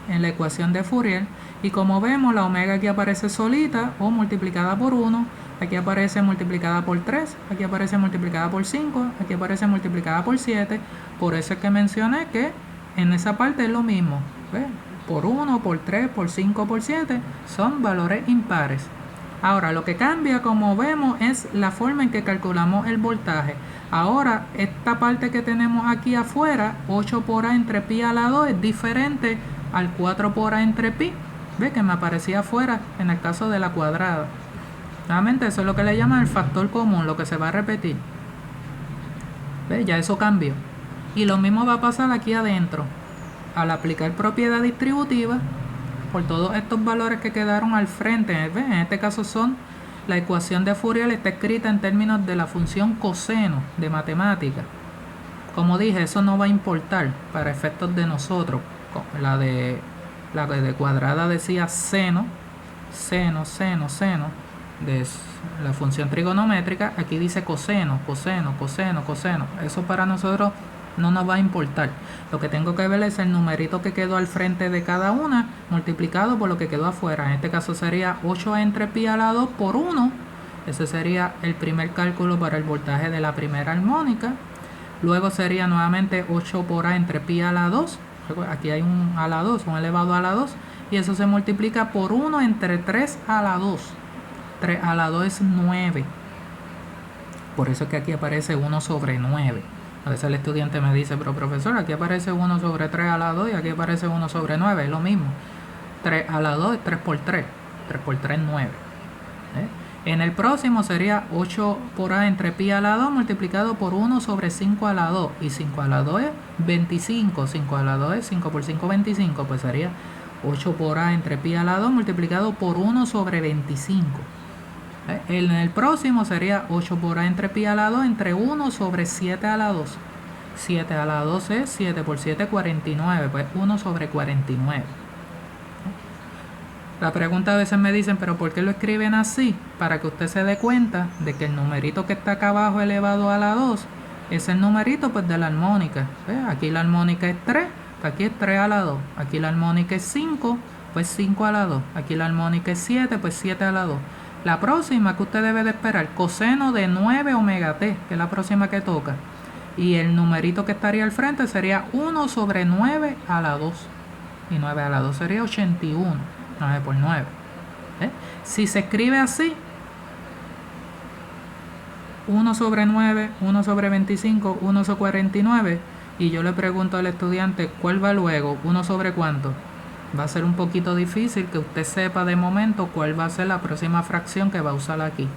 en la ecuación de Fourier, y como vemos, la omega aquí aparece solita o multiplicada por 1, aquí aparece multiplicada por 3, aquí aparece multiplicada por 5, aquí aparece multiplicada por 7. Por eso es que mencioné que en esa parte es lo mismo. ¿Ves? Por 1, por 3, por 5, por 7 son valores impares. Ahora, lo que cambia, como vemos, es la forma en que calculamos el voltaje. Ahora, esta parte que tenemos aquí afuera, 8 por A entre pi a la 2, es diferente al 4 por A entre pi. ¿Ve? Que me aparecía afuera en el caso de la cuadrada. Nuevamente, eso es lo que le llaman el factor común, lo que se va a repetir. ¿Ve? Ya eso cambió. Y lo mismo va a pasar aquí adentro. Al aplicar propiedad distributiva, por todos estos valores que quedaron al frente, ¿ves? En este caso son, la ecuación de Fourier está escrita en términos de la función coseno de matemática. Como dije, eso no va a importar para efectos de nosotros. La de cuadrada decía seno, de la función trigonométrica. Aquí dice coseno. Eso para nosotros no nos va a importar. Lo que tengo que ver es el numerito que quedó al frente de cada una multiplicado por lo que quedó afuera. En este caso sería 8 entre pi a la 2 por 1. Ese sería el primer cálculo para el voltaje de la primera armónica. Luego sería nuevamente 8 por A entre pi a la 2. Aquí hay un a la 2, un elevado a la 2. Y eso se multiplica por 1 entre 3 a la 2. 3 a la 2 es 9. Por eso es que aquí aparece 1 sobre 9. A veces el estudiante me dice, pero profesor, aquí aparece 1 sobre 3 a la 2 y aquí aparece 1 sobre 9. Es lo mismo. 3 a la 2 es 3 por 3. 3 por 3 es 9. En el próximo sería 8 por A entre pi a la 2 multiplicado por 1 sobre 5 a la 2. Y 5 a la 2 es 25. 5 a la 2 es 5 por 5, 25. Pues sería 8 por A entre pi a la 2 multiplicado por 1 sobre 25. En el próximo sería 8 por A entre pi a la 2 entre 1 sobre 7 a la 2. 7 a la 2 es 7 por 7, 49. Pues 1 sobre 49. La pregunta a veces me dicen, pero ¿por qué lo escriben así? Para que usted se dé cuenta de que el numerito que está acá abajo elevado a la 2 es el numerito pues de la armónica. Aquí la armónica es 3, aquí es 3 a la 2. Aquí la armónica es 5, pues 5 a la 2. Aquí la armónica es 7, pues 7 a la 2. La próxima que usted debe de esperar, coseno de 9 omega t, que es la próxima que toca. Y el numerito que estaría al frente sería 1 sobre 9 a la 2. Y 9 a la 2 sería 81. 9 por 9. Si se escribe así, 1 sobre 9, 1 sobre 25, 1 sobre 49, y yo le pregunto al estudiante, ¿cuál va luego? ¿1 sobre cuánto? Va a ser un poquito difícil que usted sepa de momento cuál va a ser la próxima fracción que va a usar aquí.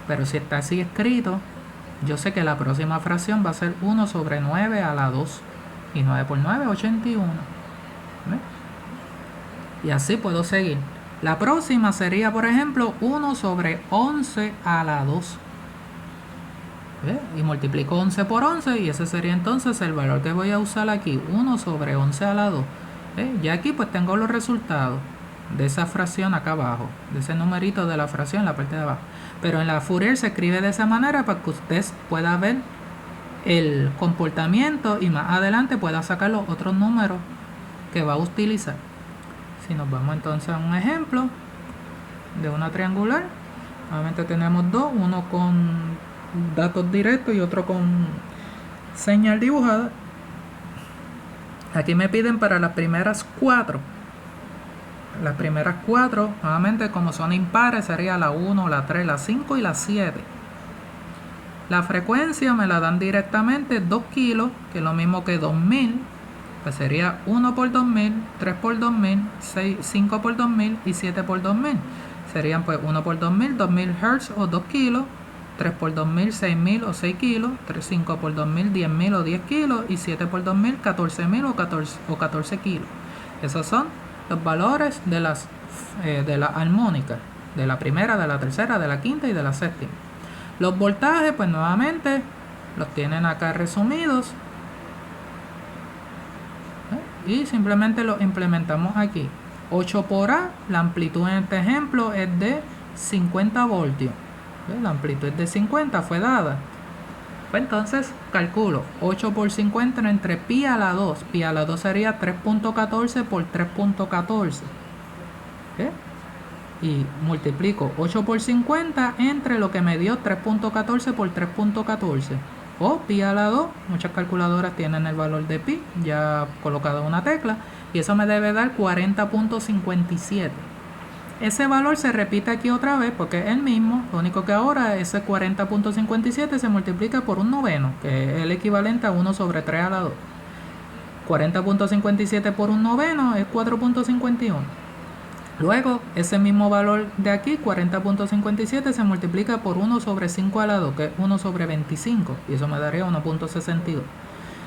Pero si está así escrito, yo sé que la próxima fracción va a ser 1 sobre 9 a la 2. Y 9 por 9, 81. ¿Ves? Y así puedo seguir. La próxima sería, por ejemplo, 1 sobre 11 a la 2. ¿Ves? Y multiplico 11 por 11 y ese sería entonces el valor que voy a usar aquí. 1 sobre 11 a la 2. Ya aquí pues tengo los resultados de esa fracción acá abajo, de ese numerito de la fracción en la parte de abajo. Pero en la Fourier se escribe de esa manera para que usted pueda ver el comportamiento y más adelante pueda sacar los otros números que va a utilizar. Si nos vamos entonces a un ejemplo de una triangular, nuevamente tenemos dos, uno con datos directos y otro con señal dibujada. Aquí me piden para las primeras 4. Las primeras 4, nuevamente como son impares, sería la 1, la 3, la 5 y la 7. La frecuencia me la dan directamente 2 kilos, que es lo mismo que 2000. Pues sería 1 por 2000, 3 por 2000, 5 por 2000 y 7 por 2000. Serían pues 1 por 2000, 2000 Hz o 2 kilos. 3 por 2000, 6000 o 6 kilos, 5 por 2000, 10.000 o 10 kilos, y 7 por 2000, 14.000 o 14 kilos. Esos son los valores de la armónica, de la primera, de la tercera, de la quinta y de la séptima. Los voltajes, pues nuevamente los tienen acá resumidos, y simplemente los implementamos aquí. 8 por A, la amplitud en este ejemplo es de 50 voltios. La amplitud de 50 fue dada. Pues entonces calculo 8 por 50 entre pi a la 2. Pi a la 2 sería 3.14 por 3.14. Y multiplico 8 por 50 entre lo que me dio 3.14 por 3.14. O pi a la 2. Muchas calculadoras tienen el valor de pi ya colocado en una tecla. Y eso me debe dar 40.57. Ese valor se repite aquí otra vez porque es el mismo, lo único que ahora ese 40.57 se multiplica por un noveno, que es el equivalente a 1 sobre 3 a la 2. 40.57 por un noveno es 4.51. Luego, ese mismo valor de aquí, 40.57, se multiplica por 1 sobre 5 a la 2, que es 1 sobre 25, y eso me daría 1.62.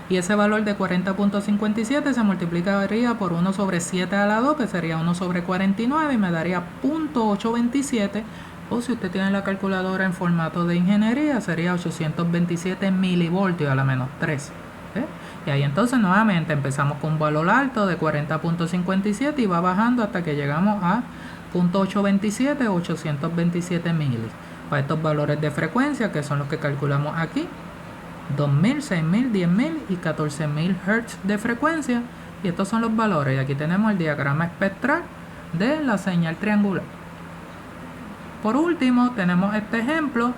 Y ese valor de 40.57 se multiplicaría por 1 sobre 7 a la 2, que sería 1 sobre 49, y me daría 0.827, o si usted tiene la calculadora en formato de ingeniería, sería 827 milivoltios a la menos 3. Y ahí entonces nuevamente empezamos con un valor alto de 40.57 y va bajando hasta que llegamos a 0.827 o 827 milis. Para estos valores de frecuencia, que son los que calculamos aquí, 2000, 6000, 10.000 y 14.000 Hz de frecuencia, y estos son los valores. Y aquí tenemos el diagrama espectral de la señal triangular. Por último tenemos este ejemplo,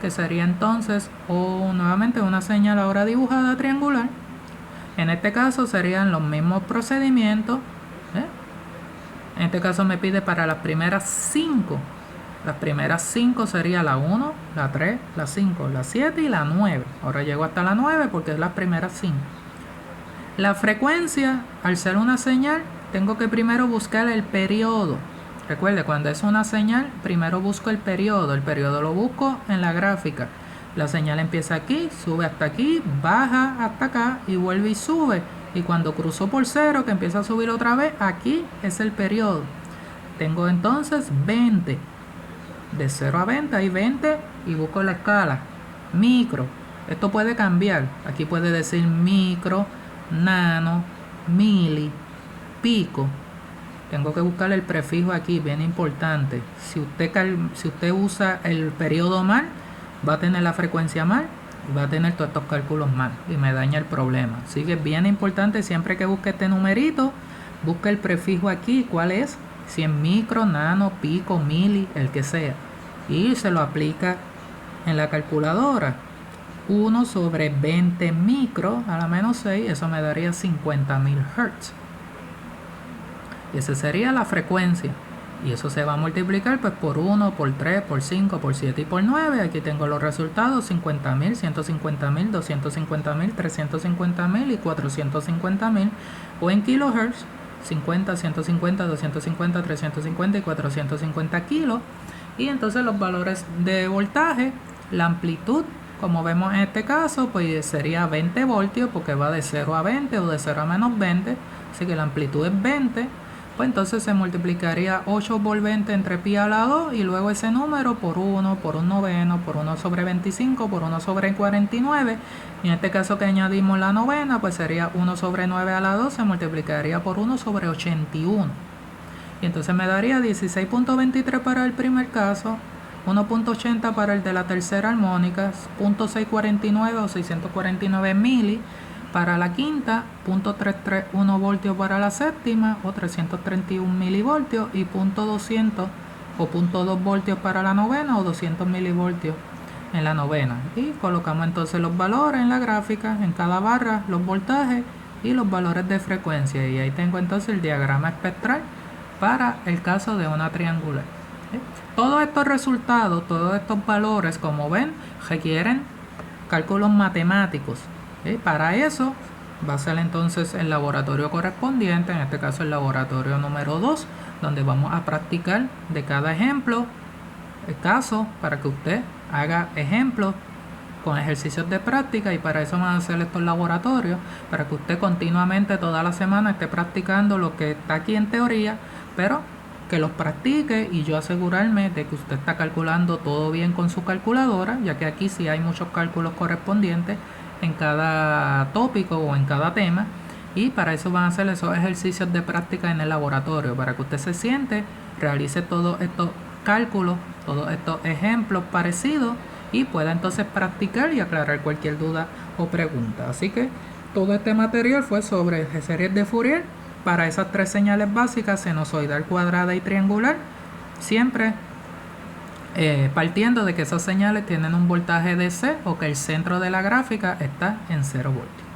que sería entonces nuevamente una señal ahora dibujada triangular. En este caso serían los mismos procedimientos. En este caso me pide para las primeras 5. Las primeras 5 sería la 1, la 3, la 5, la 7 y la 9. Ahora llego hasta la 9 porque es las primeras 5. La frecuencia, al ser una señal, tengo que primero buscar el periodo. Recuerde, cuando es una señal, primero busco el periodo. El periodo lo busco en la gráfica. La señal empieza aquí, sube hasta aquí, baja hasta acá y vuelve y sube. Y cuando cruzó por 0, que empieza a subir otra vez, aquí es el periodo. Tengo entonces 20. De 0 a 20 hay 20 y busco la escala. Micro. Esto puede cambiar. Aquí puede decir micro, nano, mili, pico. Tengo que buscar el prefijo aquí, bien importante. Si usted usa el periodo mal, va a tener la frecuencia mal y va a tener todos estos cálculos mal y me daña el problema. Así que es bien importante, siempre que busque este numerito, busque el prefijo aquí, ¿cuál es? Si es micro, nano, pico, mili, el que sea, y se lo aplica en la calculadora. 1 sobre 20 micro a la menos 6, eso me daría 50.000 Hz. Y esa sería la frecuencia. Y eso se va a multiplicar pues por 1, por 3, por 5, por 7 y por 9. Aquí tengo los resultados: 50.000, 150.000, 250.000, 350.000 y 450.000, o en kilohertz. 50, 150, 250, 350 y 450 kilos. Y entonces los valores de voltaje, la amplitud, como vemos en este caso, pues sería 20 voltios porque va de 0 a 20 o de 0 a menos 20. Así que la amplitud es 20. Pues entonces se multiplicaría 8 por 20 entre pi a la 2 y luego ese número por 1, por un noveno, por 1 sobre 25, por 1 sobre 49. Y en este caso que añadimos la novena, pues sería 1 sobre 9 a la 2, se multiplicaría por 1 sobre 81. Y entonces me daría 16.23 para el primer caso, 1.80 para el de la tercera armónica, 0.649 o 649 mili. Para la quinta, 0.331 voltios para la séptima o 331 milivoltios, y 0.200 o 0.2 voltios para la novena o 200 milivoltios en la novena. Y colocamos entonces los valores en la gráfica, en cada barra los voltajes y los valores de frecuencia, y ahí tengo entonces el diagrama espectral para el caso de una triangular. Todos estos resultados, todos estos valores, como ven, requieren cálculos matemáticos. Para eso va a ser entonces el laboratorio correspondiente, en este caso el laboratorio número 2, donde vamos a practicar de cada ejemplo el caso para que usted haga ejemplos con ejercicios de práctica, y para eso van a hacer estos laboratorios, para que usted continuamente toda la semana esté practicando lo que está aquí en teoría, pero que los practique y yo asegurarme de que usted está calculando todo bien con su calculadora, ya que aquí sí hay muchos cálculos correspondientes en cada tópico o en cada tema, y para eso van a hacer esos ejercicios de práctica en el laboratorio, para que usted se siente, realice todos estos cálculos, todos estos ejemplos parecidos, y pueda entonces practicar y aclarar cualquier duda o pregunta. Así que todo este material fue sobre series de Fourier para esas tres señales básicas, sinusoidal, cuadrada y triangular, siempre partiendo de que esas señales tienen un voltaje de C o que el centro de la gráfica está en 0 voltios.